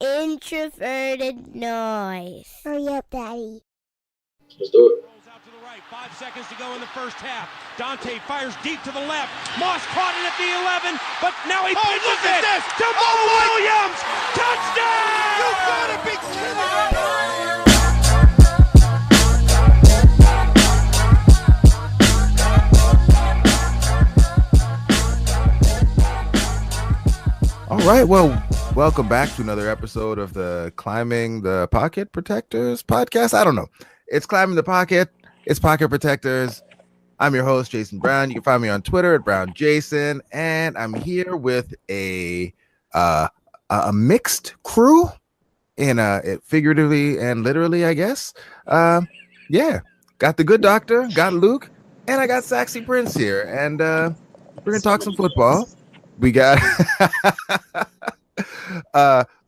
introverted noise. Hurry up, Daddy. Let's do it. Rolls out to the right. 5 seconds to go in the first half. Dante fires deep to the left. Moss caught it at the 11, but now he pitches it to Mo Williams. Touchdown! You gotta be kidding me! All right, well, welcome back to another episode of the Climbing the Pocket Protectors podcast. I don't know. It's Climbing the Pocket. It's Pocket Protectors. I'm your host, Jayson Brown. You can find me on Twitter at BrownJayson, and I'm here with a mixed crew, figuratively and literally, I guess. Yeah, got the good doctor, got Luke, and I got Sexy Prince here, and we're gonna talk some football. We got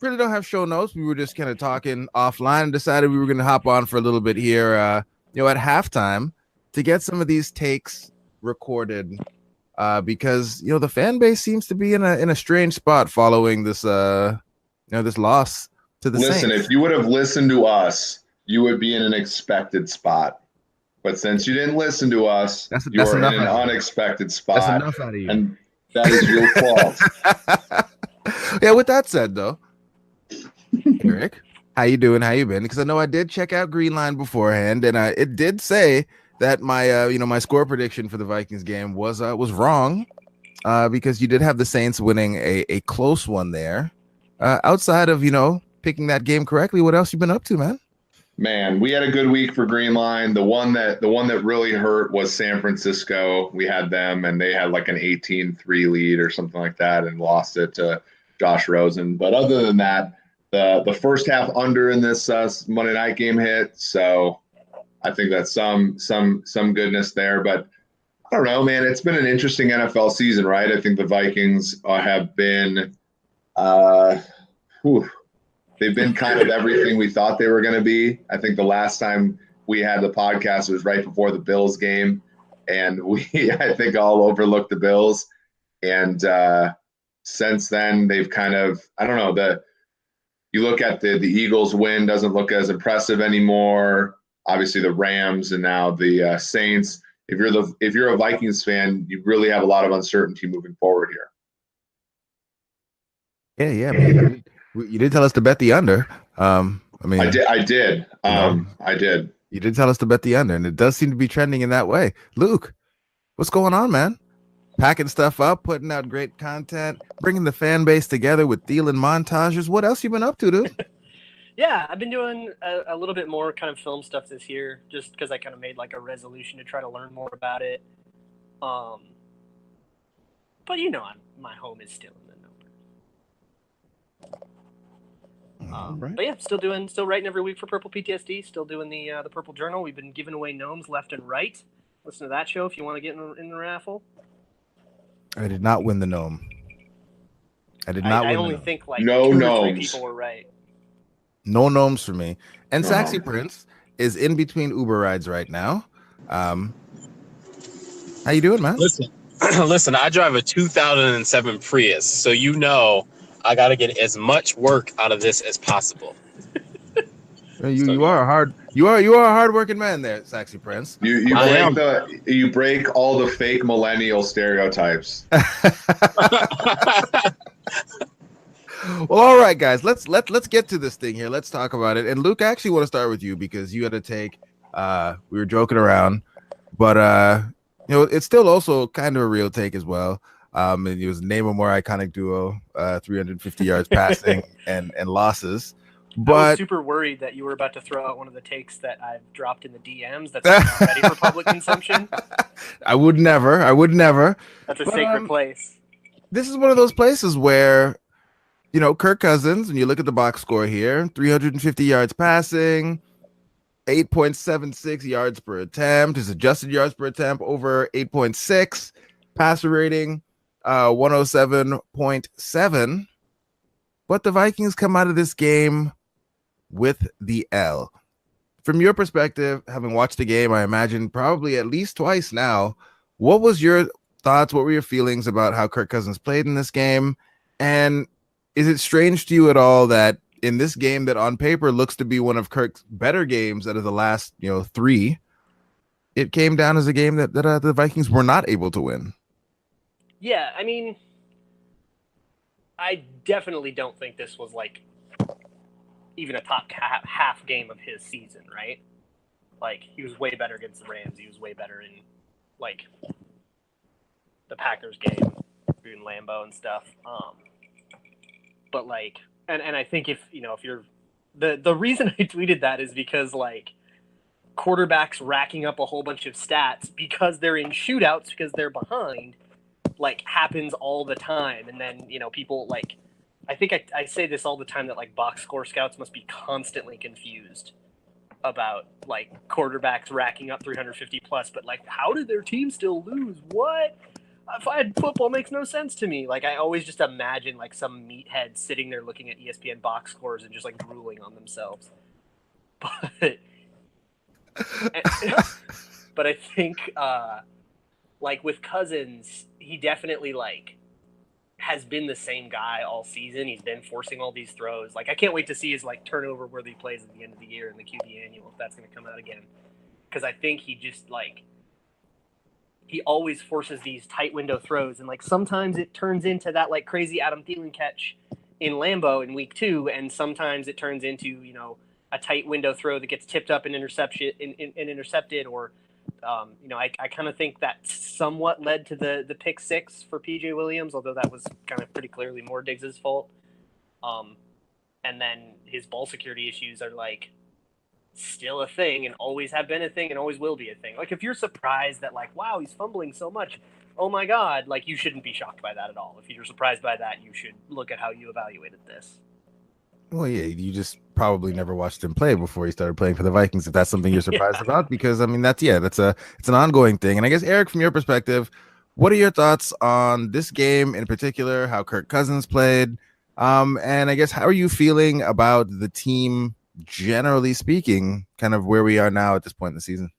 really don't have show notes. We were just kind of talking offline and decided we were going to hop on for a little bit here, at halftime to get some of these takes recorded, because the fan base seems to be in a strange spot following this this loss to the Saints. Listen, if you would have listened to us, you would be in an expected spot. But since you didn't listen to us, you are in an unexpected spot. That's enough out of you. And that is your fault. Yeah, with that said, though, Eric, how you doing? How you been? Because I know I did check out Green Line beforehand, and it did say that my my score prediction for the Vikings game was wrong, because you did have the Saints winning a close one there. Outside of picking that game correctly, what else you been up to, man? Man, we had a good week for Green Line. The one that really hurt was San Francisco. We had them, and they had like an 18-3 lead or something like that, and lost it to Josh Rosen. But other than that, the first half under in this Monday night game hit. So I think that's some goodness there. But I don't know, man. It's been an interesting NFL season, right? I think the Vikings have been they've been kind of everything we thought they were going to be. I think the last time we had the podcast was right before the Bills game, and I think all overlooked the Bills. And since then, they've kind of, I don't know, you look at the Eagles win, doesn't look as impressive anymore. Obviously the Rams and now the Saints. If you're a Vikings fan, you really have a lot of uncertainty moving forward here. Yeah, man. You did tell us to bet the under. I did. I did. You did tell us to bet the under, and it does seem to be trending in that way. Luke, what's going on, man? Packing stuff up, putting out great content, bringing the fan base together with Thielen montages. What else you been up to, dude? Yeah, I've been doing a little bit more kind of film stuff this year, just because I kind of made like a resolution to try to learn more about it. But my home is still in the numbers. Right. But yeah, still writing every week for Purple PTSD. Still doing the Purple Journal. We've been giving away gnomes left and right. Listen to that show if you want to get in the raffle. I did not win the gnome. I only think like no 2 or 3 gnomes. people were right. No gnomes for me. And Sexy Prince is in between Uber rides right now. How you doing, man? Listen, I drive a 2007 Prius, so I got to get as much work out of this as possible. You are a hard-working man there, Sexy Prince. You break all the fake millennial stereotypes. Well, all right, guys, let's get to this thing here. Let's talk about it. And Luke, I actually want to start with you because you had a take. We were joking around, but it's still also kind of a real take as well. And it was name a more iconic duo, 350 yards passing and losses. But I was super worried that you were about to throw out one of the takes that I've dropped in the DMs that's not ready for public consumption. I would never. That's a sacred place. This is one of those places where, Kirk Cousins, when you look at the box score here, 350 yards passing, 8.76 yards per attempt, his adjusted yards per attempt over 8.6, passer rating 107.7. But the Vikings come out of this game with the L. From your perspective, having watched the game, I imagine probably at least twice now, what was your thoughts? What were your feelings about how Kirk Cousins played in this game? And is it strange to you at all that in this game that on paper looks to be one of Kirk's better games out of the last, 3, it came down as a game that the Vikings were not able to win. Yeah, I mean, I definitely don't think this was like even a top half game of his season, right? Like, he was way better against the Rams. He was way better in, like, the Packers game, in Lambeau and stuff. But, like, and I think if you're, the reason I tweeted that is because, like, quarterbacks racking up a whole bunch of stats because they're in shootouts because they're behind, like, happens all the time. And then, people, like, I think I say this all the time that, like, box score scouts must be constantly confused about, like, quarterbacks racking up 350 plus, but, like, how did their team still lose? What? Football makes no sense to me. Like, I always just imagine, like, some meathead sitting there looking at ESPN box scores and just, like, drooling on themselves. But but I think, like, with Cousins, he definitely, like, has been the same guy all season. He's been forcing all these throws. Like, I can't wait to see his, like, turnover-worthy plays at the end of the year in the QB annual, if that's going to come out again. Because I think he just, like, he always forces these tight window throws. And, like, sometimes it turns into that, like, crazy Adam Thielen catch in Lambeau in week 2. And sometimes it turns into, a tight window throw that gets tipped up and intercepted, or, I kind of think that somewhat led to the pick 6 for PJ Williams, although that was kind of pretty clearly more Diggs' fault. And then his ball security issues are, like, still a thing and always have been a thing and always will be a thing. Like, if you're surprised that, like, wow, he's fumbling so much, oh my God, like, you shouldn't be shocked by that at all. If you're surprised by that, you should look at how you evaluated this. Well, yeah, you just probably never watched him play before he started playing for the Vikings, if that's something you're surprised about, because I mean, it's an ongoing thing. And I guess, Eric, from your perspective, what are your thoughts on this game in particular, how Kirk Cousins played? And I guess, how are you feeling about the team, generally speaking, kind of where we are now at this point in the season?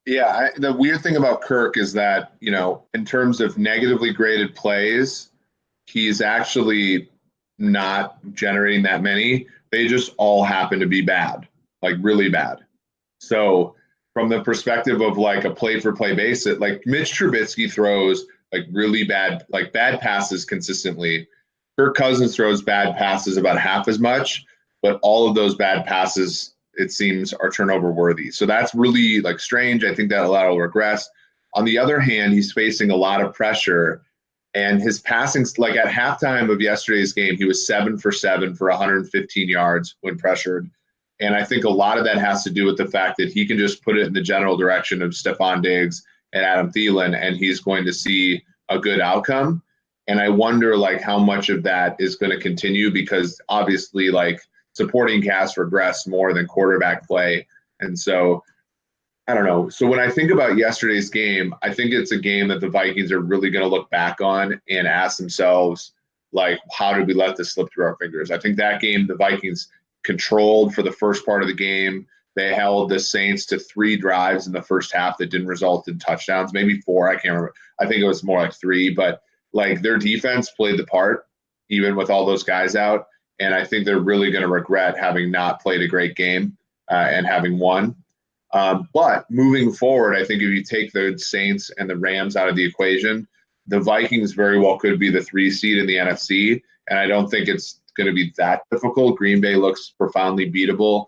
Yeah, the weird thing about Kirk is that, in terms of negatively graded plays, he's actually not generating that many. They just all happen to be bad, like really bad. So from the perspective of, like, a play for play basis, like, Mitch Trubisky throws, like, really bad passes consistently. Kirk Cousins throws bad passes about half as much, but all of those bad passes, it seems, are turnover worthy. So that's really, like, strange. I think that a lot will regress. On the other hand, he's facing a lot of pressure. And his passing, like, at halftime of yesterday's game, he was 7 for 7 for 115 yards when pressured. And I think a lot of that has to do with the fact that he can just put it in the general direction of Stephon Diggs and Adam Thielen, and he's going to see a good outcome. And I wonder, like, how much of that is going to continue, because obviously, like, supporting cast regress more than quarterback play. And so, I don't know. So when I think about yesterday's game, I think it's a game that the Vikings are really going to look back on and ask themselves, like, how did we let this slip through our fingers? I think that game, the Vikings controlled for the first part of the game. They held the Saints to 3 drives in the first half that didn't result in touchdowns, maybe 4. I can't remember. I think it was more like 3, but, like, their defense played the part, even with all those guys out. And I think they're really going to regret having not played a great game and having won. But moving forward, I think if you take the Saints and the Rams out of the equation, the Vikings very well could be the 3 seed in the NFC. And I don't think it's going to be that difficult. Green Bay looks profoundly beatable.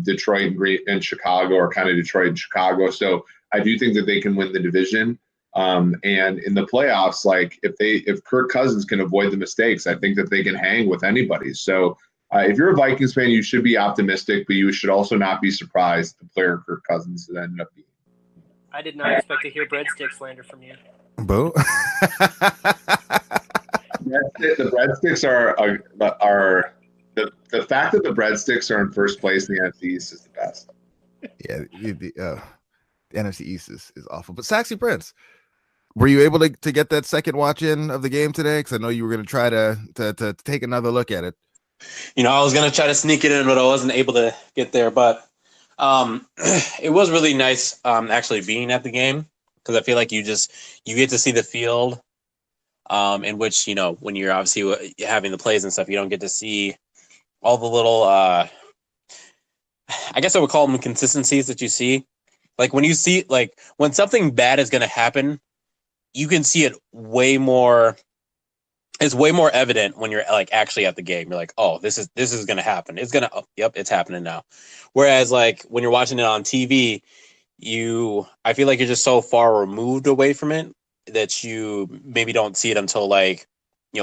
Detroit and Chicago are kind of Detroit and Chicago. So I do think that they can win the division. And in the playoffs, like, if Kirk Cousins can avoid the mistakes, I think that they can hang with anybody. So if you're a Vikings fan, you should be optimistic, but you should also not be surprised the player Kirk Cousins has ended up being. I did not expect to hear breadstick slander from you. Boo. The breadsticks are the fact that the breadsticks are in first place in the NFC East is the best. Yeah, the NFC East is awful. But Saxy Prince, were you able to get that second watch in of the game today? Because I know you were going to try to take another look at it. I was going to try to sneak it in, but I wasn't able to get there. But it was really nice actually being at the game, because I feel like you get to see the field in which, when you're obviously having the plays and stuff, you don't get to see all the little I guess I would call them consistencies that you see. Like when you see like when something bad is going to happen, you can see it way more. It's way more evident when you're like actually at the game. You're like, oh, this is going to happen. It's going to, oh, yep, it's happening now. Whereas like when you're watching it on TV, I feel like you're just so far removed away from it that you maybe don't see it until like,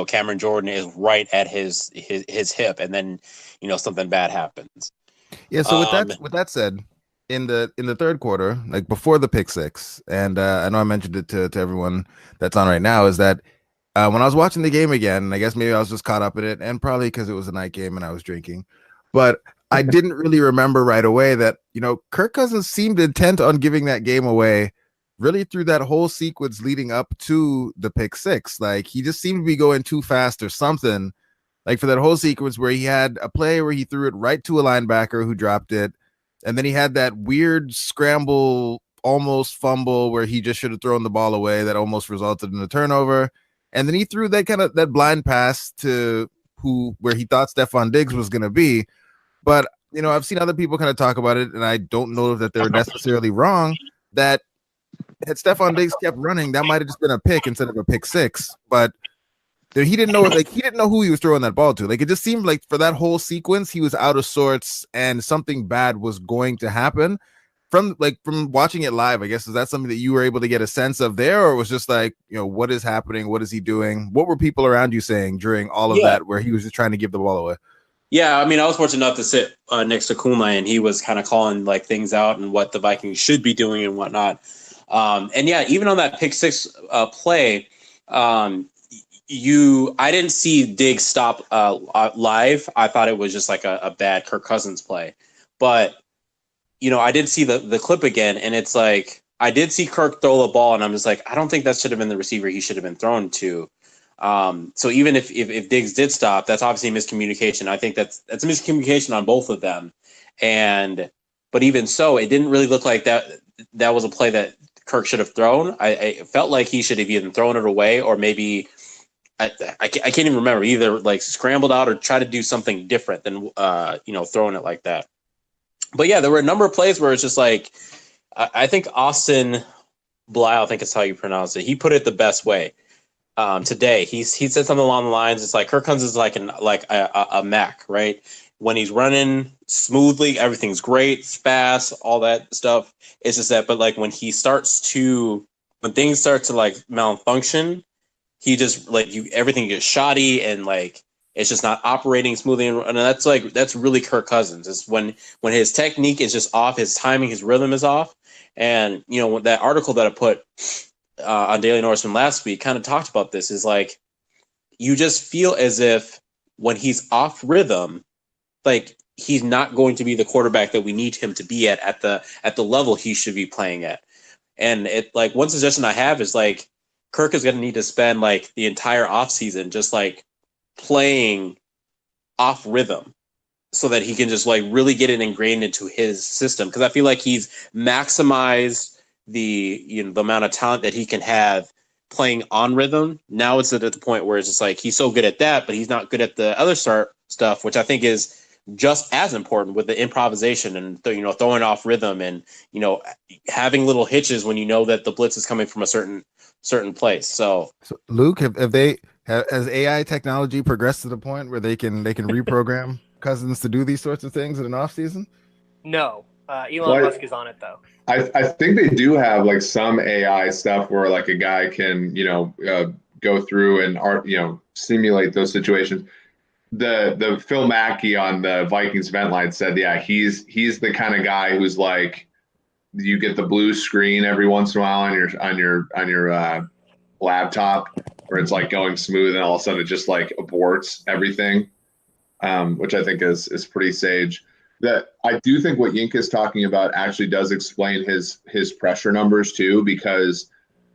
Cameron Jordan is right at his hip, and then, something bad happens. Yeah. So with that said, in the third quarter, like before the pick six, and I know I mentioned it to everyone that's on right now, is that when I was watching the game again, I guess maybe I was just caught up in it, and probably because it was a night game and I was drinking, but I didn't really remember right away that, Kirk Cousins seemed intent on giving that game away really through that whole sequence leading up to the pick six. Like he just seemed to be going too fast or something, like for that whole sequence where he had a play where he threw it right to a linebacker who dropped it. And then he had that weird scramble, almost fumble where he just should have thrown the ball away that almost resulted in a turnover. And then he threw that blind pass to where he thought Stephon Diggs was going to be. But, I've seen other people kind of talk about it, and I don't know that they're necessarily wrong, that had Stephon Diggs kept running, that might have just been a pick instead of a pick six. But he didn't know who he was throwing that ball to. Like, it just seemed like for that whole sequence, he was out of sorts and something bad was going to happen. From watching it live, I guess, is that something that you were able to get a sense of there, or it was just like, what is happening? What is he doing? What were people around you saying during all of that where he was just trying to give the ball away? Yeah, I mean, I was fortunate enough to sit next to Kuma, and he was kind of calling like things out and what the Vikings should be doing and whatnot. And yeah, even on that pick six play, I didn't see Diggs stop live. I thought it was just like a bad Kirk Cousins play, but I did see the clip again, and it's like I did see Kirk throw the ball, and I'm just like, I don't think that should have been the receiver he should have been thrown to. So even if Diggs did stop, that's obviously miscommunication. I think that's a miscommunication on both of them. But even so, it didn't really look like that was a play that Kirk should have thrown. I felt like he should have either thrown it away, or maybe I can't even remember, either like scrambled out or try to do something different than throwing it like that. But yeah, there were a number of plays where it's just like, I think Austin Blau, I think it's how you pronounce it, he put it the best way today. He said something along the lines, it's like Kirk Cousins is like a Mac, right? When he's running smoothly, everything's great, it's fast, all that stuff. It's just that, but like when things start to like malfunction, he just everything gets shoddy, and like it's just not operating smoothly, and that's really Kirk Cousins. It's when his technique is just off, his timing, his rhythm is off. And that article that I put on Daily Norseman last week kind of talked about this. Is like you just feel as if when he's off rhythm, like he's not going to be the quarterback that we need him to be at the level he should be playing at. And it like one suggestion I have is like Kirk is going to need to spend like the entire offseason just like playing off rhythm so that he can just like really get it ingrained into his system. Because I feel like he's maximized the amount of talent that he can have playing on rhythm. Now it's at the point where it's just like he's so good at that, but he's not good at the other stuff, which I think is just as important with the improvisation and throwing off rhythm and having little hitches when that the blitz is coming from a certain place. So Luke, has AI technology progressed to the point where they can reprogram Cousins to do these sorts of things in an off season? No, Elon Musk is on it though. I think they do have like some AI stuff where like a guy can go through and simulate those situations. The Phil Mackey on the Vikings event line said, yeah, he's the kind of guy who's like, you get the blue screen every once in a while on your laptop where it's like going smooth and all of a sudden it just like aborts everything, which I think is pretty sage. That I do think what Yinka is talking about actually does explain his pressure numbers too, because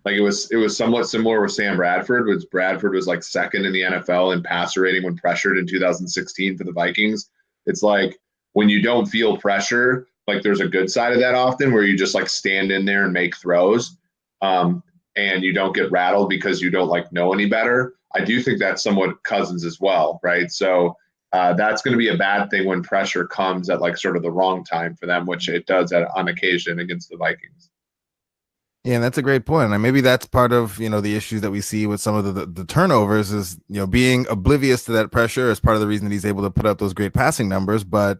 like it was somewhat similar with Sam Bradford, which Bradford was like second in the NFL in passer rating when pressured in 2016 for the Vikings. It's like when you don't feel pressure, like there's a good side of that often where you just like stand in there and make throws, and you don't get rattled because you don't like know any better. I do think that's somewhat Cousins as well, right? So that's going to be a bad thing when pressure comes at like sort of the wrong time for them, which it does on occasion against the Vikings. Yeah, and that's a great point. And maybe that's part of, the issues that we see with some of the turnovers is, being oblivious to that pressure is part of the reason that he's able to put up those great passing numbers. But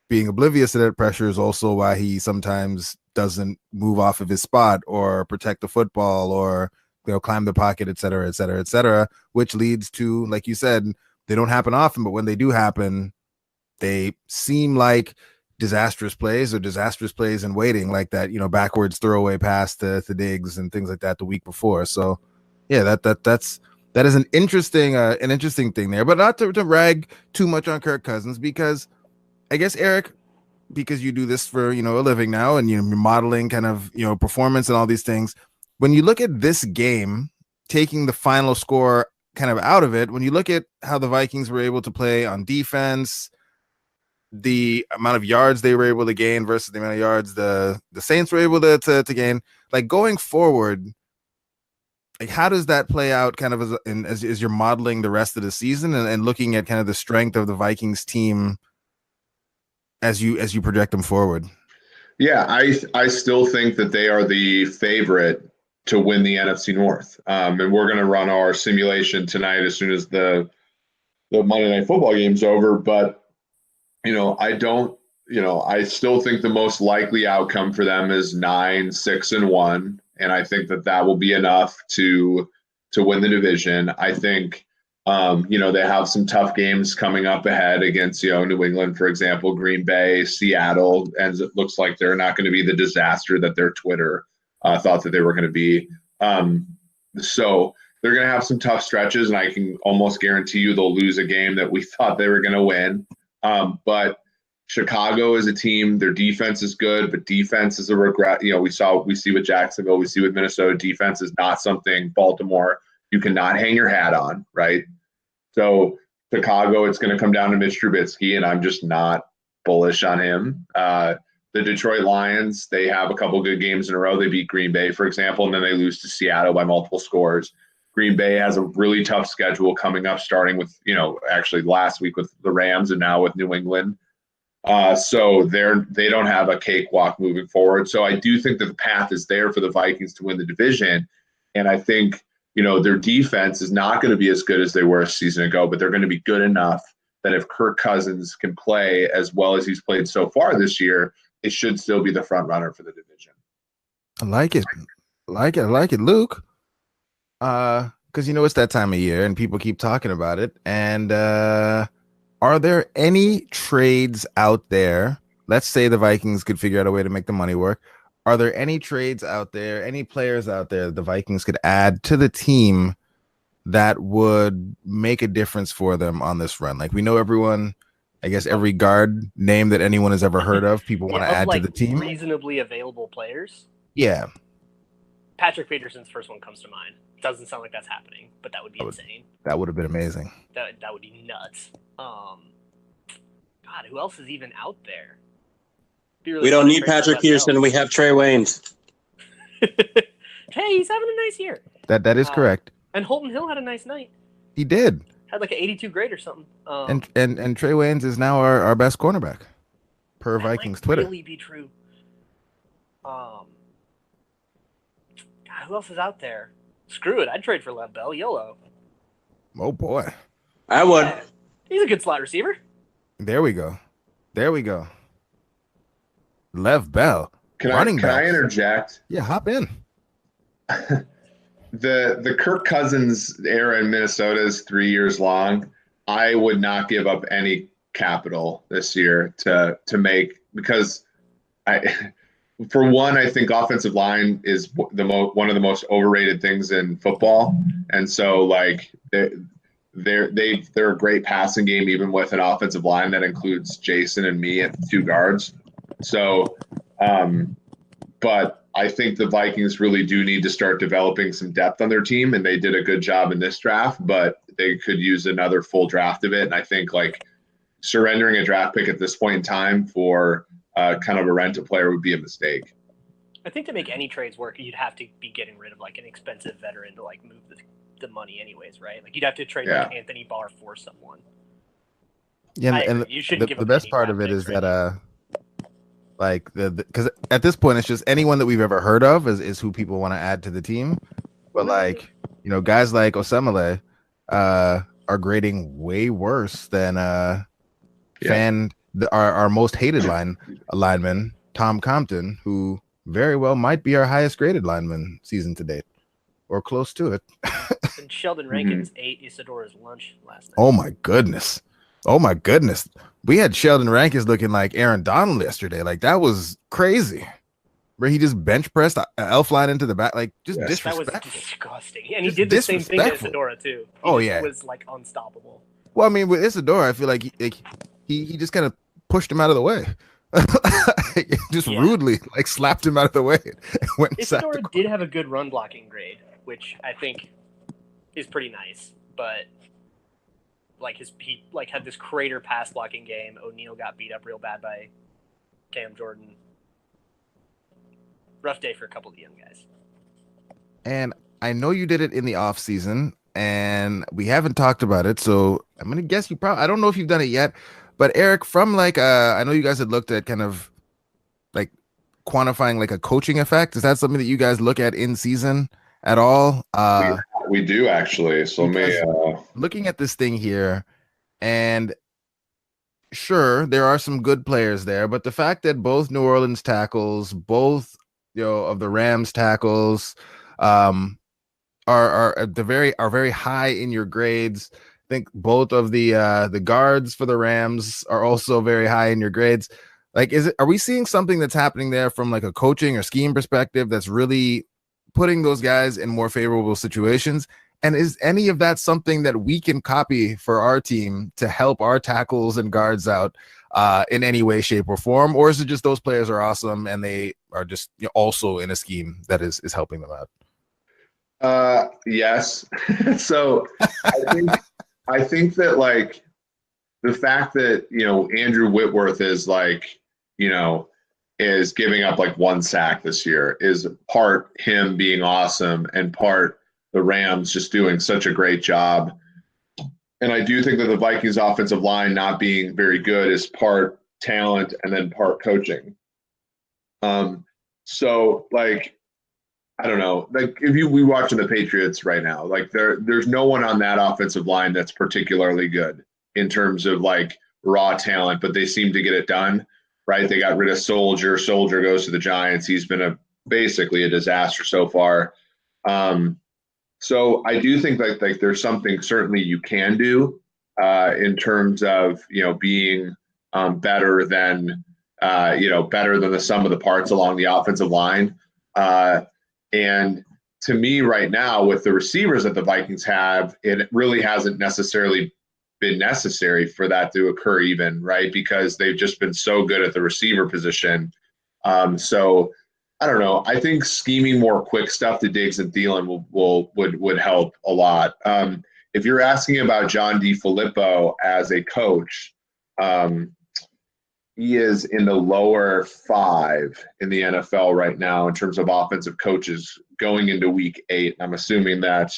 being oblivious to that pressure is also why he sometimes doesn't move off of his spot or protect the football or, climb the pocket, et cetera, which leads to, like you said, they don't happen often, but when they do happen, they seem like disastrous plays in waiting, like that, backwards throwaway pass to Diggs and things like that the week before. So yeah, that is an interesting thing there, but not to rag too much on Kirk Cousins, because I guess, Eric, because you do this for, a living now and you're modeling kind of, performance and all these things. When you look at this game, taking the final score kind of out of it, when you look at how the Vikings were able to play on defense, the amount of yards they were able to gain versus the amount of yards the Saints were able to gain, like going forward, like how does that play out kind of as you're modeling the rest of the season and looking at kind of the strength of the Vikings team as you project them forward? Yeah, I still think that they are the favorite to win the NFC North. And we're going to run our simulation tonight as soon as the Monday Night Football game's over. But I still think the most likely outcome for them is 9-6-1, and I think that will be enough to win the division. I think they have some tough games coming up ahead against New England, for example, Green Bay, Seattle, and it looks like they're not going to be the disaster that their Twitter thought that they were going to be. So they're going to have some tough stretches, and I can almost guarantee you they'll lose a game that we thought they were going to win. But Chicago is a team, their defense is good, but defense is a regret. We see with Jacksonville, we see with Minnesota, defense is not something Baltimore you cannot hang your hat on, right? So Chicago, it's going to come down to Mitch Trubisky, and I'm just not bullish on him. The Detroit Lions, they have a couple good games in a row. They beat Green Bay, for example, and then they lose to Seattle by multiple scores. Green Bay has a really tough schedule coming up, starting with, actually last week with the Rams and now with New England. So they don't have a cakewalk moving forward. So I do think that the path is there for the Vikings to win the division. And I think, their defense is not going to be as good as they were a season ago, but they're going to be good enough that if Kirk Cousins can play as well as he's played so far this year, it should still be the front runner for the division. I like it. Luke. Because it's that time of year and people keep talking about it. And are there any trades out there? Let's say the Vikings could figure out a way to make the money work. Are there any trades out there, any players out there that the Vikings could add to the team that would make a difference for them on this run? Like, we know everyone, I guess every guard name that anyone has ever heard of, people want to add to the team. Reasonably available players? Yeah. Patrick Peterson's first one comes to mind. Doesn't sound like that's happening, but that would be insane. That would have been amazing. That would be nuts. God, who else is even out there? Really, we don't need Patrick Peterson. We have Trey Waynes. Hey, he's having a nice year. That is correct. And Holton Hill had a nice night. He did. Had like an 82 grade or something. And Trey Waynes is now our best cornerback, per Vikings Twitter. Really be true. God, who else is out there? Screw it, I'd trade for Lev Bell. YOLO. Oh boy, I would. Yeah. He's a good slot receiver. There we go. Lev Bell. Can I interject? Yeah, hop in. The Kirk Cousins era in Minnesota is 3 years long. I would not give up any capital this year to make, because for one, I think offensive line is one of the most overrated things in football, and so like they're a great passing game even with an offensive line that includes Jayson and me at two guards. So, but I think the Vikings really do need to start developing some depth on their team, and they did a good job in this draft, but they could use another full draft of it. And I think like surrendering a draft pick at this point in time for kind of a rental player would be a mistake. I think to make any trades work, you'd have to be getting rid of like an expensive veteran to like move the money anyways, right? Like you'd have to trade like Anthony Barr for someone. Yeah, I and agree. You shouldn't give the up best any part draft of it is picks right that now. like because at this point it's just anyone that we've ever heard of is who people want to add to the team. But like, guys like Osemele are grading way worse than our most hated lineman, Tom Compton, who very well might be our highest graded lineman season to date, or close to it. And Sheldon Rankins ate Isidora's lunch last night. Oh my goodness. Oh my goodness. We had Sheldon Rankins looking like Aaron Donald yesterday. Like that was crazy. Where he just bench pressed elf line into the back, like just Yes. That was disrespectful. disgusting. And he Just did the same thing to disrespectful. Isadora too. He Oh, just yeah. was like unstoppable. Well, I mean, with Isadora, I feel like he just kind of pushed him out of the way. Just rudely like slapped him out of the way. And went and sacked Isadora the did have a good run blocking grade, which I think is pretty nice. But like he had this crater pass blocking game. O'Neal got beat up real bad by Cam Jordan. Rough day for a couple of the young guys. And I know you did it in the off season, and we haven't talked about it. So I'm gonna guess you probably. I don't know if you've done it yet, but Eric, from like I know you guys had looked at kind of like quantifying like a coaching effect. Is that something that you guys look at in season at all? We do actually. So Looking at this thing here, and sure, there are some good players there, but the fact that both New Orleans tackles, both of the Rams tackles, are very high in your grades. I think both of the guards for the Rams are also very high in your grades. Like, are we seeing something that's happening there from like a coaching or scheme perspective that's really putting those guys in more favorable situations? And is any of that something that we can copy for our team to help our tackles and guards out in any way, shape, or form? Or is it just those players are awesome and they are just also in a scheme that is helping them out? Yes. So I think that like the fact that Andrew Whitworth is like is giving up like one sack this year is part him being awesome and part the Rams just doing such a great job. And I do think that the Vikings offensive line not being very good is part talent and then part coaching. So like, I don't know, like if we watching the Patriots right now, like there's no one on that offensive line that's particularly good in terms of like raw talent, but they seem to get it done, right? They got rid of Soldier. Soldier goes to the Giants. He's been basically a disaster so far. So I do think that like there's something certainly you can do in terms of being better than the sum of the parts along the offensive line. And to me right now, with the receivers that the Vikings have, it really hasn't necessarily been necessary for that to occur even, right? Because they've just been so good at the receiver position. So I don't know. I think scheming more quick stuff to Diggs and Thielen would help a lot. If you're asking about John DeFilippo as a coach, he is in the lower 5 in the NFL right now in terms of offensive coaches going into week 8. I'm assuming that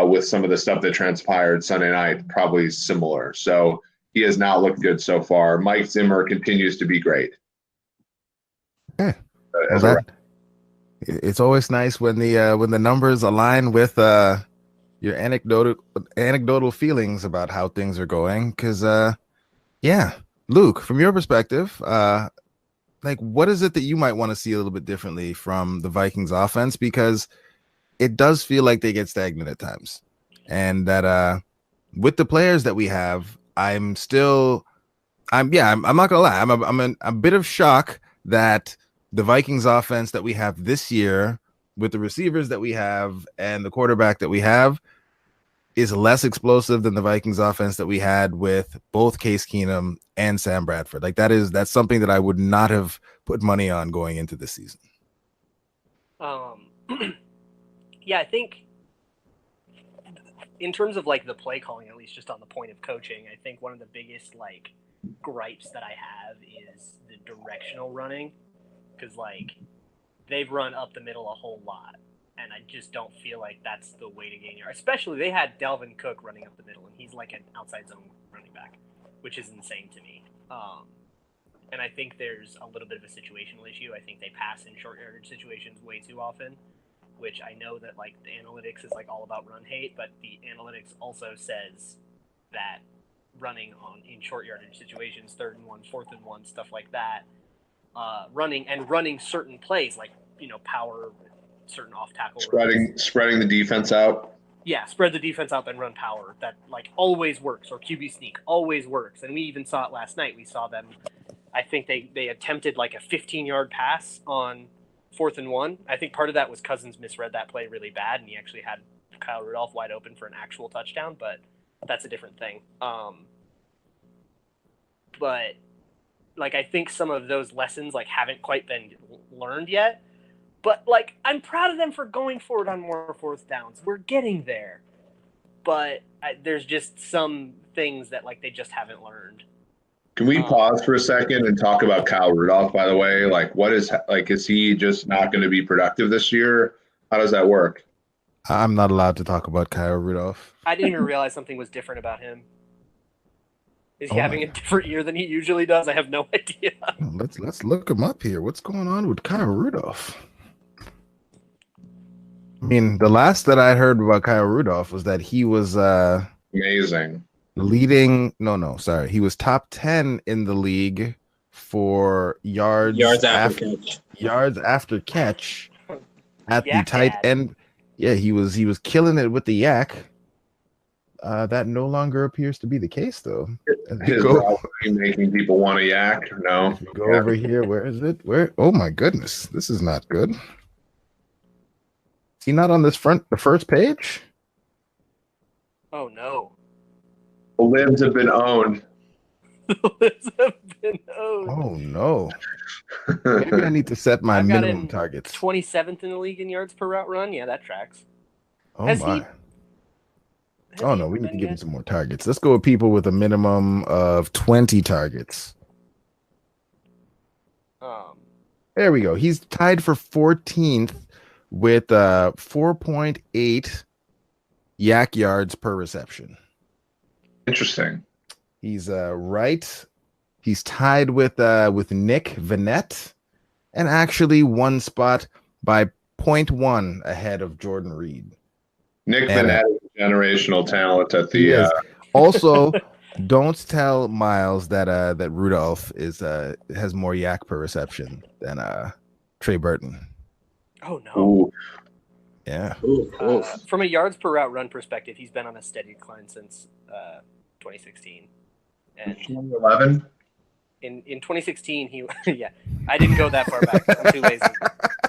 with some of the stuff that transpired Sunday night, probably similar. So he has not looked good so far. Mike Zimmer continues to be great. Okay. It's always nice when the numbers align with your anecdotal feelings about how things are going. Because Luke, from your perspective, like what is it that you might want to see a little bit differently from the Vikings offense? Because it does feel like they get stagnant at times, and that with the players that we have, I'm not gonna lie, I'm a bit of shock that the Vikings offense that we have this year, with the receivers that we have and the quarterback that we have, is less explosive than the Vikings offense that we had with both Case Keenum and Sam Bradford. Like that's something that I would not have put money on going into this season. Yeah, I think in terms of like the play calling, at least just on the point of coaching, I think one of the biggest like gripes that I have is the directional running, because like they've run up the middle a whole lot, and I just don't feel like that's the way to gain yards. Especially they had Dalvin Cook running up the middle, and he's like an outside zone running back. which is insane to me. And I think there's a little bit of a situational issue. I think they pass in short yardage situations way too often, which I know that like the analytics is like all about run hate, but the analytics also says that running in short yardage situations, 3rd and 1, 4th and 1, stuff like that, running certain plays like power, certain off tackle, spreading the defense out. Yeah, spread the defense out and run power. That like always works, or QB sneak always works. And we even saw it last night. We saw them. I think they attempted like a 15-yard pass on 4th and 1. I think part of that was Cousins misread that play really bad, and he actually had Kyle Rudolph wide open for an actual touchdown. But that's a different thing. But like I think some of those lessons like haven't quite been learned yet. But like I'm proud of them for going forward on more 4th downs. We're getting there. But there's just some things that like they just haven't learned. Can we pause for a second and talk about Kyle Rudolph, by the way? Like, is he just not going to be productive this year? How does that work? I'm not allowed to talk about Kyle Rudolph. I didn't even realize something was different about him. Is he having a different year than he usually does? I have no idea. Let's look him up here. What's going on with Kyle Rudolph? I mean, the last that I heard about Kyle Rudolph was that he was amazing. He was top 10 in the league for yards after catch at the tight end. Yeah, he was killing it with the yak. That no longer appears to be the case, though. Making people want to yak. No. Go over here. Where is it? Where? Oh my goodness, this is not good. Is he not on the first page? Oh no. The libs have been owned. Oh no. Maybe I need to set my minimum targets. 27th in the league in yards per route run. Yeah, that tracks. Oh my. Oh no, we need to give him some more targets. Let's go with people with a minimum of 20 targets. There we go. He's tied for 14th with 4.8 yak yards per reception. Interesting. He's right. He's tied with Nick Vanette, and actually one spot by 0.1 ahead of Jordan Reed. Nick Vanette is a generational talent at the. Also, don't tell Miles that Rudolph has more yak per reception than Trey Burton. Oh no. Ooh. Yeah. From a yards per route run perspective, he's been on a steady decline since 2016. And 2011. In 2016, I didn't go that far back. I'm too lazy.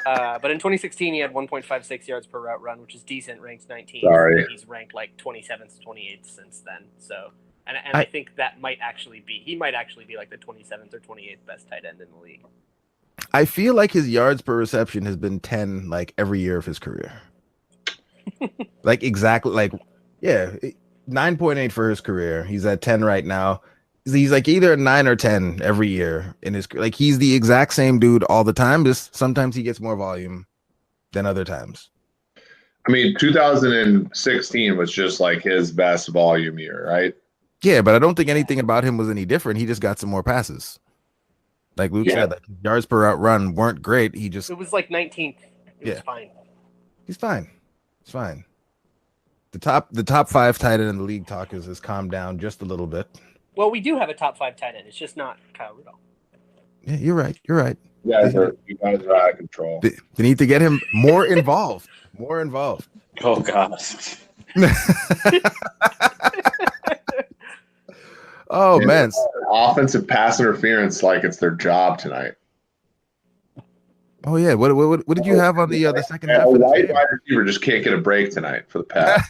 But in 2016, he had 1.56 yards per route run, which is decent, ranked 19th. Sorry. He's ranked like 27th, 28th since then. So, and I think that might actually be like the 27th or 28th best tight end in the league. I feel like his yards per reception has been 10 like every year of his career. Like exactly, like 9.8 for his career. He's at 10 right now. He's like either 9 or 10 every year in his, like he's the exact same dude all the time. Just sometimes he gets more volume than other times. I mean, 2016 was just like his best volume year, right? Yeah, but I don't think anything about him was any different. He just got some more passes. Like Luke said, like yards per route run weren't great. It was like 19th. It was fine. He's fine. It's fine. The top 5 tight end in the league talk has calmed down just a little bit. Well, we do have a top 5 tight end. It's just not Kyle Rudolph. Yeah, you're right. You guys are out of control. They need to get him more involved. More involved. Oh gosh. Oh man. Offensive pass interference like it's their job tonight. Oh yeah. What did you have on the second half? A wide receiver just can't get a break tonight for the pass.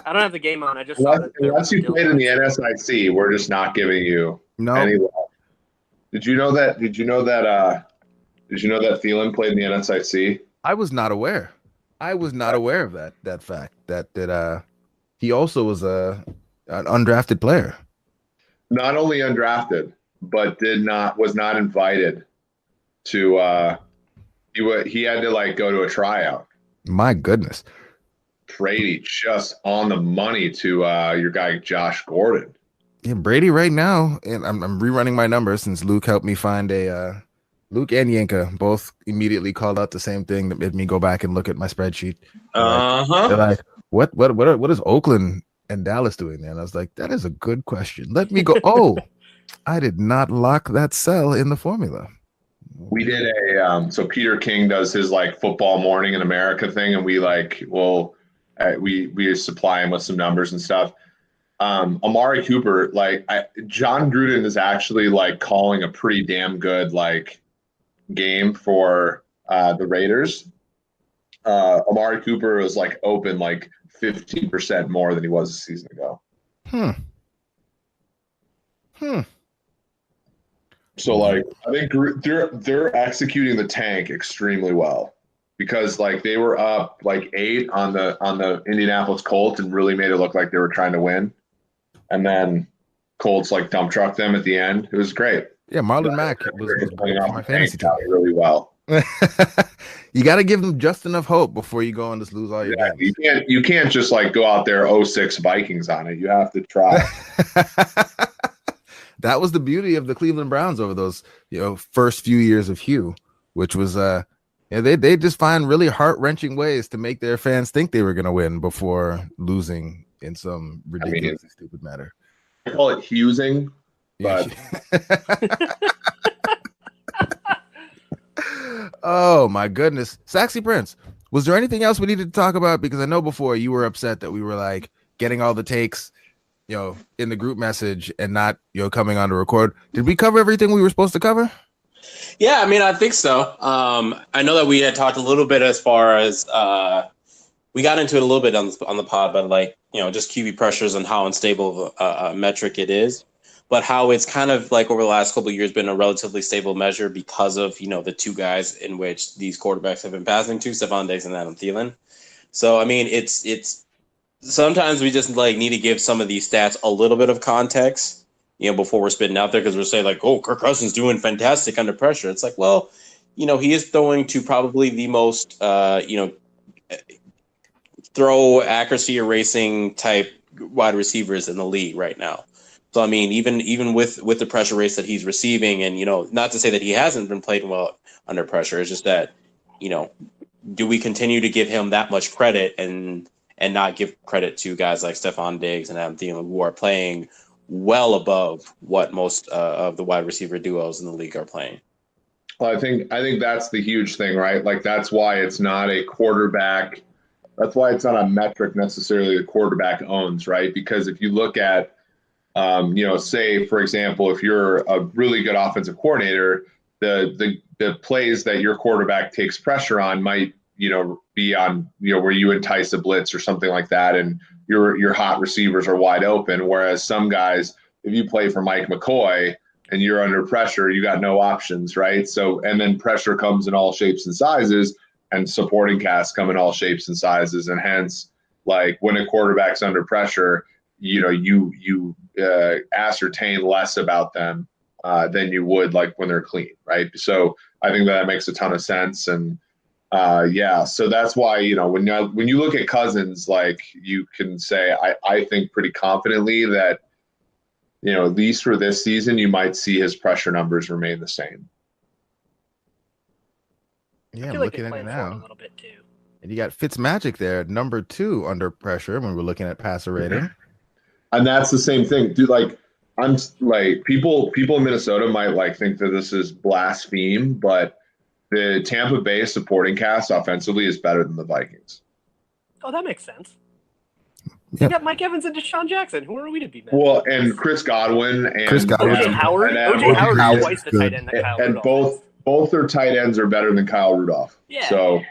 I don't have the game on. I just unless you played in the NSIC, we're just not giving you any love. Did you know that Thielen played in the NSIC? I was not aware. Of that fact. That he also was an undrafted player. Not only undrafted, but was not invited to. He had to like go to a tryout. My goodness. Brady just on the money to your guy Josh Gordon. Yeah, Brady right now, and I'm rerunning my numbers since Luke helped me find a Luke and Yinka both immediately called out the same thing that made me go back and look at my spreadsheet. They're like, what is Oakland and Dallas doing there? And I was like, that is a good question. Let me go. Oh, I did not lock that cell in the formula. We did so Peter King does his like football morning in America thing, and we we supply him with some numbers and stuff. Amari Cooper, John Gruden is actually like calling a pretty damn good like game for the Raiders. Amari Cooper was like open like 15% more than he was a season ago. So like I think they're executing the tank extremely well, because like they were up like 8 on the Indianapolis Colts and really made it look like they were trying to win, and then Colts like dump trucked them at the end. It was great. Yeah, Marlon Mack was playing off my fantasy team really well. You got to give them just enough hope before you go and just lose all your games. You can't just like go out there 0-6 Vikings on it. You have to try. That was the beauty of the Cleveland Browns over those first few years of Hugh, which was they just find really heart-wrenching ways to make their fans think they were going to win before losing in some ridiculously stupid manner. I call it Hughesing, but oh my goodness. Saxy Prince, was there anything else we needed to talk about? Because I know before you were upset that we were like getting all the takes in the group message and not coming on to record. Did we cover everything we were supposed to cover? Yeah, I mean, I think so. I know that we had talked a little bit as far as we got into it a little bit on the pod, but like just QB pressures and how unstable a metric it is, but how it's kind of like over the last couple of years been a relatively stable measure because of the two guys in which these quarterbacks have been passing to, Stephon Diggs and Adam Thielen. So I mean, it's sometimes we just like need to give some of these stats a little bit of context, before we're spitting out there, because we're saying like, oh, Kirk Cousins doing fantastic under pressure. It's like, well, he is throwing to probably the most, throw accuracy erasing type wide receivers in the league right now. So I mean, even with the pressure rates that he's receiving, and not to say that he hasn't been playing well under pressure, it's just that do we continue to give him that much credit and not give credit to guys like Stephon Diggs and Adam Thielen, who are playing well above what most of the wide receiver duos in the league are playing? Well, I think that's the huge thing, right? Like that's why it's not a quarterback. That's why it's not a metric necessarily the quarterback owns, right? Because if you look at, say for example, if you're a really good offensive coordinator, the plays that your quarterback takes pressure on might be on where you entice a blitz or something like that, and your hot receivers are wide open. Whereas some guys, if you play for Mike McCoy and you're under pressure, you got no options, right? So, and then pressure comes in all shapes and sizes, and supporting casts come in all shapes and sizes, and hence, like when a quarterback's under pressure, you ascertain less about them than you would like when they're clean, right? So I think that makes a ton of sense. And so that's why when you look at Cousins, like you can say I think pretty confidently that at least for this season you might see his pressure numbers remain the same. Yeah, I'm looking at it now. A little bit too. And you got Fitzmagic there at number 2 under pressure when we're looking at passer rating. And that's the same thing, dude. Like I'm like people in Minnesota might like think that this is blaspheme, but the Tampa Bay supporting cast offensively is better than the Vikings. Oh, that makes sense. You got Mike Evans and Deshaun Jackson. Who are we to be mad? Well, and Chris Godwin and O.J. Howard. O.J. Howard is twice the tight end that Kyle Rudolph. And both their tight ends are better than Kyle Rudolph. Yeah. So.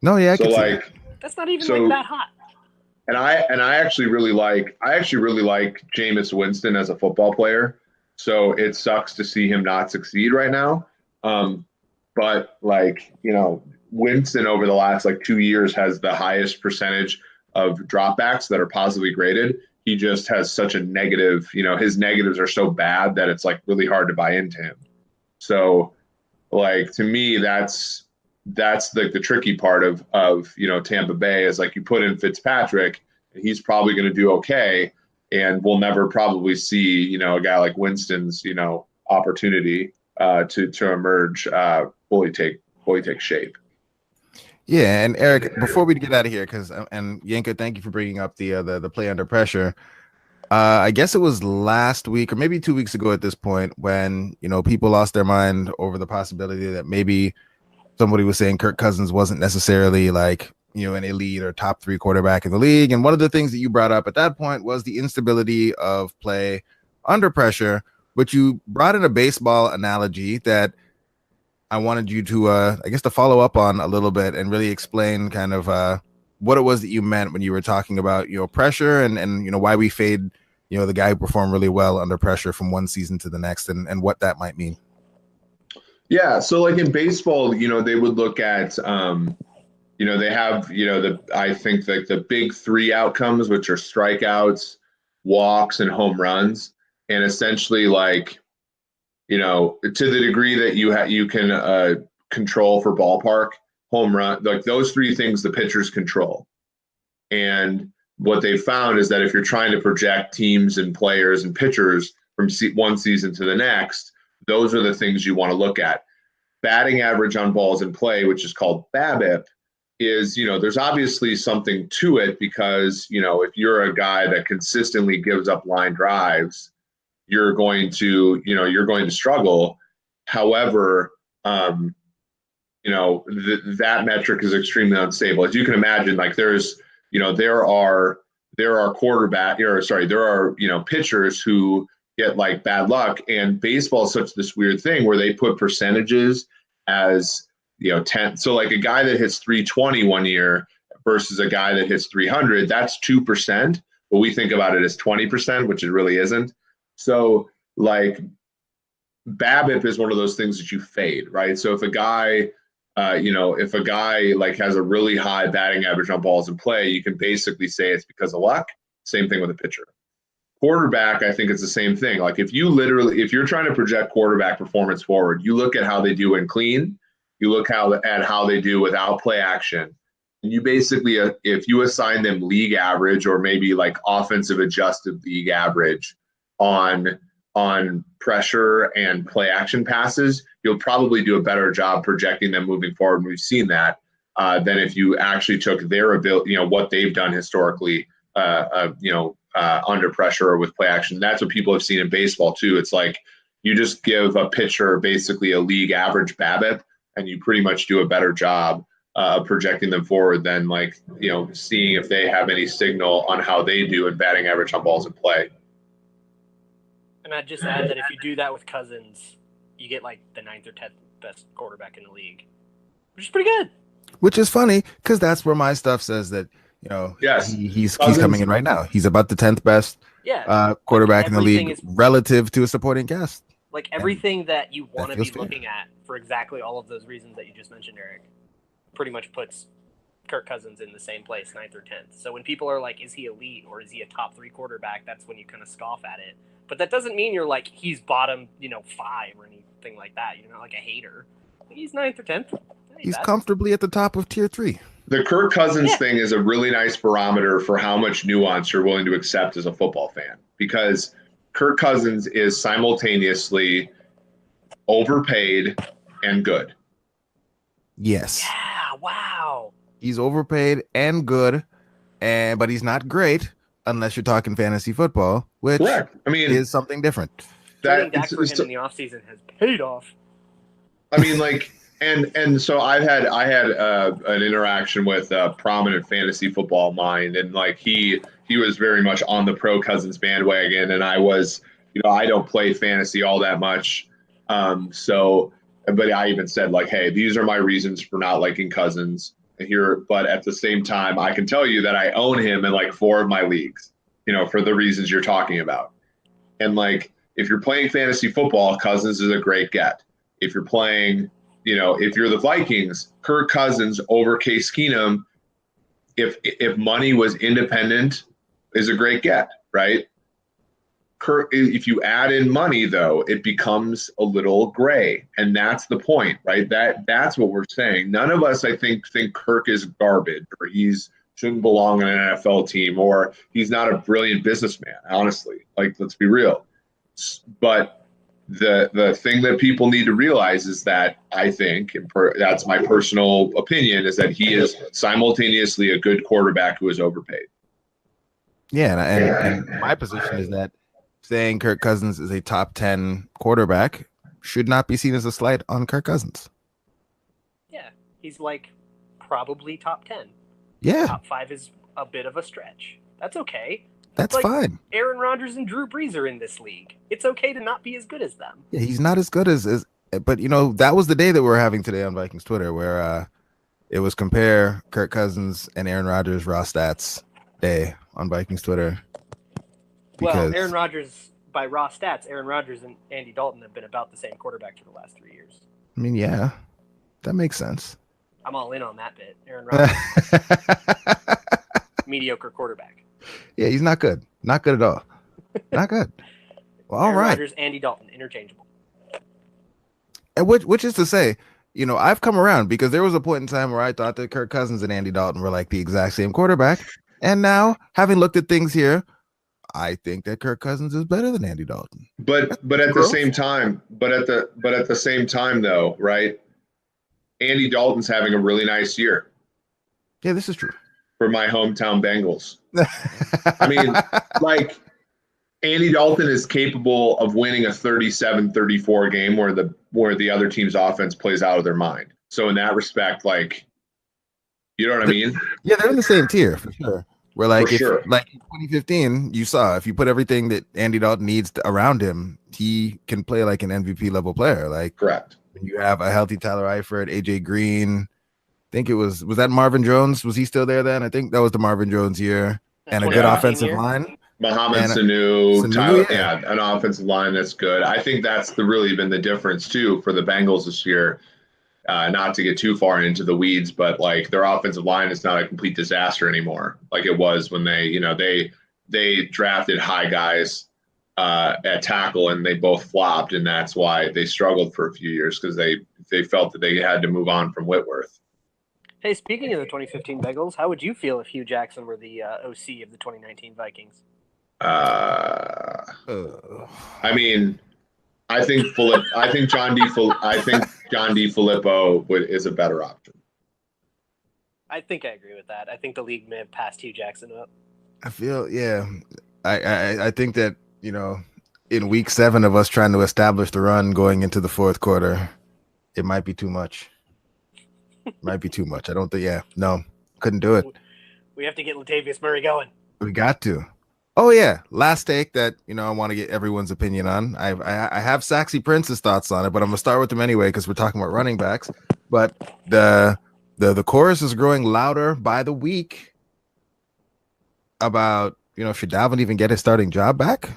No, yeah. That's not even that hot. And I actually really like Jameis Winston as a football player. So it sucks to see him not succeed right now. But Winston over the last 2 years has the highest percentage of dropbacks that are positively graded. He just has such a negative, his negatives are so bad that it's really hard to buy into him. So to me, that's the tricky part of Tampa Bay is you put in Fitzpatrick and he's probably going to do okay. and we'll never probably see, a guy like Winston's, opportunity to emerge, fully take shape. Yeah, and Eric, before we get out of here, and Yinka, thank you for bringing up the play under pressure. I guess it was last week or maybe 2 weeks ago at this point when people lost their mind over the possibility that maybe somebody was saying Kirk Cousins wasn't necessarily like an elite or top 3 quarterback in the league. And one of the things that you brought up at that point was the instability of play under pressure. But you brought in a baseball analogy that I wanted you to, to follow up on a little bit and really explain kind of what it was that you meant when you were talking about, pressure and why we fade, the guy who performed really well under pressure from one season to the next and what that might mean. Yeah. So like in baseball, they would look at, they have, I think like the big 3 outcomes, which are strikeouts, walks, and home runs. And essentially like, to the degree that you can control for ballpark, home run, like those 3 things the pitchers control. And what they found is that if you're trying to project teams and players and pitchers from one season to the next, those are the things you want to look at. Batting average on balls in play, which is called BABIP, is, there's obviously something to it because, if you're a guy that consistently gives up line drives, you're going to struggle. However, that metric is extremely unstable. As you can imagine, like there are pitchers who get like bad luck, and baseball is such this weird thing where they put percentages as 10. So like a guy that hits 320 one year versus a guy that hits 300, that's 2%, but we think about it as 20%, which it really isn't. So like BABIP is one of those things that you fade, right? So if a guy like has a really high batting average on balls in play, you can basically say it's because of luck. Same thing with a pitcher. Quarterback, I think it's the same thing. Like if you're trying to project quarterback performance forward, you look at how they do in clean, you look at how they do without play action. And you basically, if you assign them league average or maybe like offensive adjusted league average on pressure and play action passes, you'll probably do a better job projecting them moving forward. And we've seen that than if you actually took their ability, what they've done historically, under pressure or with play action. That's what people have seen in baseball too. It's like you just give a pitcher basically a league average BABIP, and you pretty much do a better job projecting them forward than like seeing if they have any signal on how they do in batting average on balls in play. And I'd just add that if you do that with Cousins, you get like the 9th or 10th best quarterback in the league, which is pretty good. Which is funny because that's where my stuff says that yes, he's coming in right now. He's about the 10th best quarterback in the league relative to a supporting cast. Like everything that you want to be looking at for exactly all of those reasons that you just mentioned, Eric, pretty much puts Kirk Cousins in the same place, 9th or 10th. So when people are like, is he elite or is he a top 3 quarterback? That's when you kind of scoff at it. But that doesn't mean you're like, he's bottom, 5 or anything like that. You're not like a hater. He's 9th or 10th. He's comfortably at the top of tier 3. The Kirk Cousins thing is a really nice barometer for how much nuance you're willing to accept as a football fan, because Kirk Cousins is simultaneously overpaid and good. Yes. Yeah, wow. He's overpaid and good, but he's not great unless you're talking fantasy football, which is something different. Trading Dak for him in the offseason has paid off. I mean, like, and so I had an interaction with a prominent fantasy football mind, and like he was very much on the pro Cousins bandwagon, and I was, I don't play fantasy all that much, but I even said like, hey, these are my reasons for not liking Cousins here, but at the same time, I can tell you that I own him in like 4 of my leagues, for the reasons you're talking about, and like if you're playing fantasy football, Cousins is a great get. If you're playing, if you're the Vikings, Kirk Cousins over Case Keenum, if money was independent, is a great get, right? If you add in money, though, it becomes a little gray, and that's the point, right? That's what we're saying. None of us, I think Kirk is garbage or he's shouldn't belong on an NFL team, or he's not a brilliant businessman, honestly. Like, let's be real. But the thing that people need to realize is that I think, and that's my personal opinion, is that he is simultaneously a good quarterback who is overpaid. Yeah, and my position is that saying Kirk Cousins is a top 10 quarterback should not be seen as a slight on Kirk Cousins. Yeah, he's like probably top 10. Yeah. Top 5 is a bit of a stretch. That's okay. That's like fine. Aaron Rodgers and Drew Brees are in this league. It's okay to not be as good as them. Yeah, he's not as good as but that was the day that we're having today on Vikings Twitter, where it was compare Kirk Cousins and Aaron Rodgers raw stats day on Vikings Twitter. Well, Aaron Rodgers, by raw stats, Aaron Rodgers and Andy Dalton have been about the same quarterback for the last 3 years. I mean, yeah, that makes sense. I'm all in on that bit. Aaron Rodgers, mediocre quarterback. Yeah, he's not good. Not good at all. Not good. Well, all Aaron right. Rodgers, Andy Dalton, interchangeable. And which is to say, I've come around, because there was a point in time where I thought that Kirk Cousins and Andy Dalton were like the exact same quarterback. And now, having looked at things here, I think that Kirk Cousins is better than Andy Dalton. But at the same time, though, right? Andy Dalton's having a really nice year. Yeah, this is true. For my hometown Bengals. I mean, like, Andy Dalton is capable of winning a 37-34 game where the other team's offense plays out of their mind. So in that respect, like, you know what I mean? Yeah, they're in the same tier for sure. Where like in 2015, you saw if you put everything that Andy Dalton needs around him, he can play like an MVP level player. Like, correct. When you have a healthy Tyler Eifert, AJ Green, I think it was that Marvin Jones? Was he still there then? I think that was the Marvin Jones year, and a good offensive line. Mohamed Sanu, Tyler, an offensive line that's good. I think that's really been the difference too for the Bengals this year. Not to get too far into the weeds, but like their offensive line is not a complete disaster anymore, like it was when they drafted high guys at tackle and they both flopped, and that's why they struggled for a few years, because they felt that they had to move on from Whitworth. Hey, speaking of the 2015 Bengals, how would you feel if Hugh Jackson were the OC of the 2019 Vikings? I mean, I think John DeFilippo is a better option. I think I agree with that. I think the league may have passed Hugh Jackson up. I feel, yeah. I think that, in week 7 of us trying to establish the run going into the fourth quarter, it might be too much. Might be too much. I don't think, couldn't do it. We have to get Latavius Murray going. We got to. Oh yeah, last take that I want to get everyone's opinion on. I have Saxy Prince's thoughts on it, but I'm gonna start with them anyway because we're talking about running backs. But the chorus is growing louder by the week about should Dalvin even get his starting job back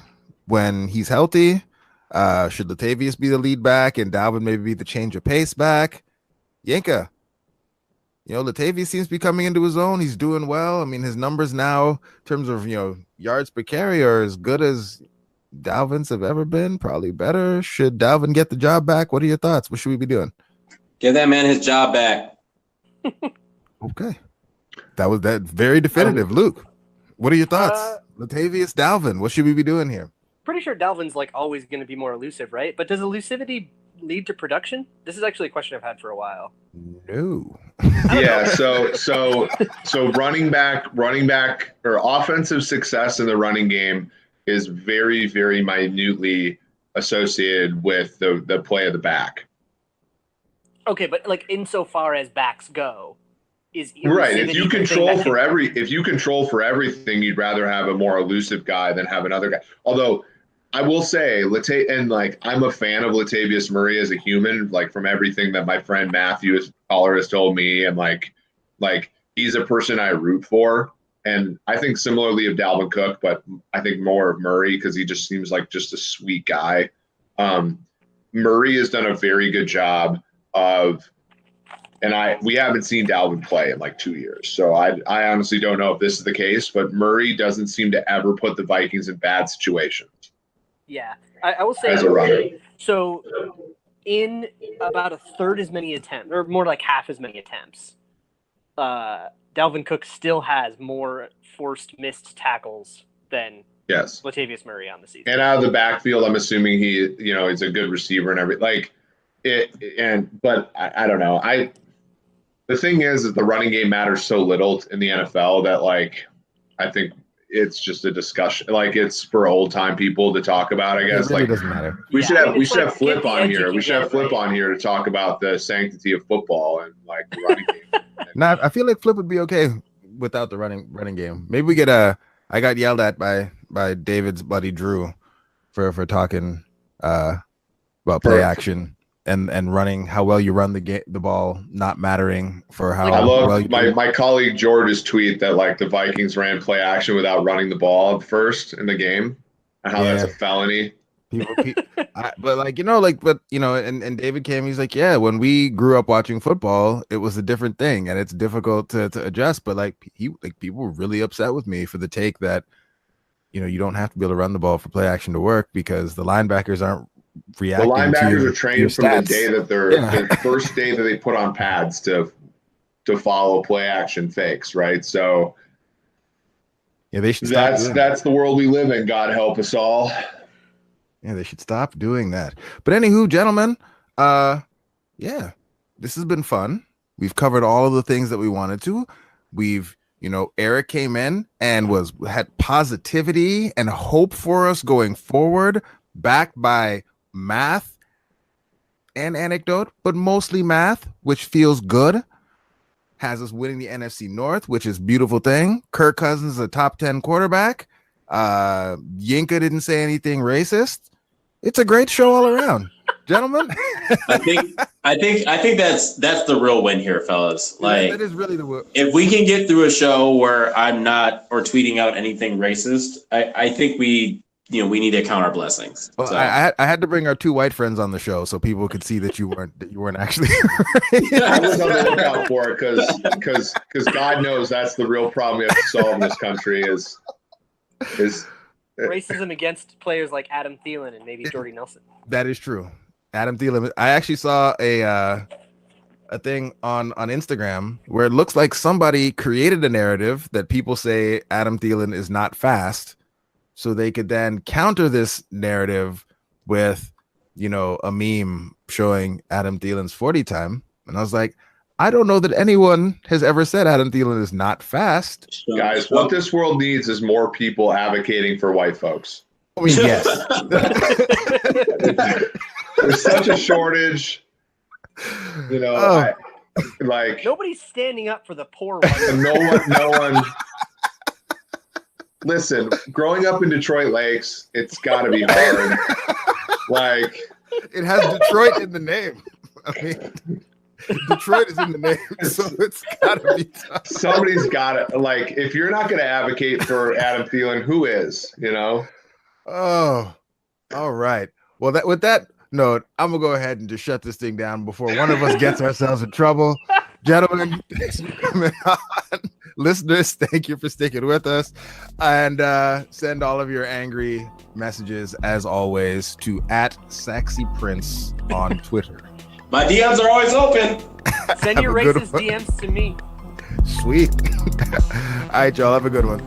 when he's healthy? Should Latavius be the lead back and Dalvin maybe be the change of pace back? Yinka. Latavius seems to be coming into his own. He's doing well. I mean, his numbers now, in terms of, yards per carry, are as good as Dalvin's have ever been, probably better. Should Dalvin get the job back? What are your thoughts? What should we be doing? Give that man his job back. Okay. That was very definitive. Luke, what are your thoughts? Latavius, Dalvin, what should we be doing here? Pretty sure Dalvin's like always going to be more elusive, right? But does elusivity lead to production? This is actually a question I've had for a while. No. Yeah, so running back or offensive success in the running game is very, very minutely associated with the play of the back. Okay, but like insofar as backs go, is right. If you control for everything, you'd rather have a more elusive guy than have another guy. Although I will say, I'm a fan of Latavius Murray as a human, like from everything that my friend Matthew Caller has told me, and like he's a person I root for, and I think similarly of Dalvin Cook, but I think more of Murray because he just seems like just a sweet guy. Murray has done a very good job of, and we haven't seen Dalvin play in like 2 years, so I honestly don't know if this is the case, but Murray doesn't seem to ever put the Vikings in bad situations. Yeah, I will say, as a runner. So in about a third as many attempts, or more like half as many attempts, Dalvin Dalvin Cook still has more forced missed tackles than Yes. Latavius Murray on the season. And out of the backfield, I'm assuming he, he's a good receiver and everything. Like but I don't know. The thing is that the running game matters so little in the NFL that I think it's just a discussion. Like it's for old time people to talk about, I guess. It really doesn't matter. We should have Flip on here. We should have Flip on here to talk about the sanctity of football and the running game. Now I feel like Flip would be okay without the running game. Maybe we get I got yelled at by David's buddy Drew for talking about play action and running, how well you run the ball not mattering for how I love well you my colleague George's tweet that the Vikings ran play action without running the ball first in the game and how that's a felony. And David came, he's like, yeah, when we grew up watching football, it was a different thing and it's difficult to adjust. But people were really upset with me for the take that, you don't have to be able to run the ball for play action to work because the linebackers aren't reacting. The linebackers are trained from the day that the first day that they put on pads to follow play action fakes, right? So yeah, they should. That's the world we live in. God help us all. Yeah, they should stop doing that. But anywho, gentlemen, this has been fun. We've covered all of the things that we wanted to. We've, Eric came in and had positivity and hope for us going forward, backed by math and anecdote, but mostly math, which feels good. Has us winning the NFC North, which is a beautiful thing. Kirk Cousins is a top 10 quarterback. Yinka didn't say anything racist. It's a great show all around, gentlemen. I think that's the real win here, fellas. That is really the win. If we can get through a show where I'm not or tweeting out anything racist, I think we need to count our blessings. Well, so. I had to bring our two white friends on the show so people could see that you weren't actually. I was on the lookout for it because God knows that's the real problem we have to solve in this country is racism against players like Adam Thielen and maybe Jordy Nelson. That is true. Adam Thielen. I actually saw a thing on Instagram where it looks like somebody created a narrative that people say Adam Thielen is not fast, so they could then counter this narrative with, a meme showing Adam Thielen's 40 time. And I was like, I don't know that anyone has ever said Adam Thielen is not fast. Guys, what this world needs is more people advocating for white folks. I mean, yes. There's such a shortage. Nobody's standing up for the poor one. No one. Listen, growing up in Detroit Lakes, it's got to be hard. It has Detroit in the name. I mean, Detroit is in the name, so it's gotta be tough. Somebody's got it. If you're not going to advocate for Adam Thielen, who is? Oh, all right. Well, with that note, I'm gonna go ahead and just shut this thing down before one of us gets ourselves in trouble. Gentlemen, thanks for coming on. Listeners, thank you for sticking with us, and send all of your angry messages as always to @SexyPrince on Twitter. My DMs are always open. Send your racist DMs to me. Sweet. All right, y'all. Have a good one.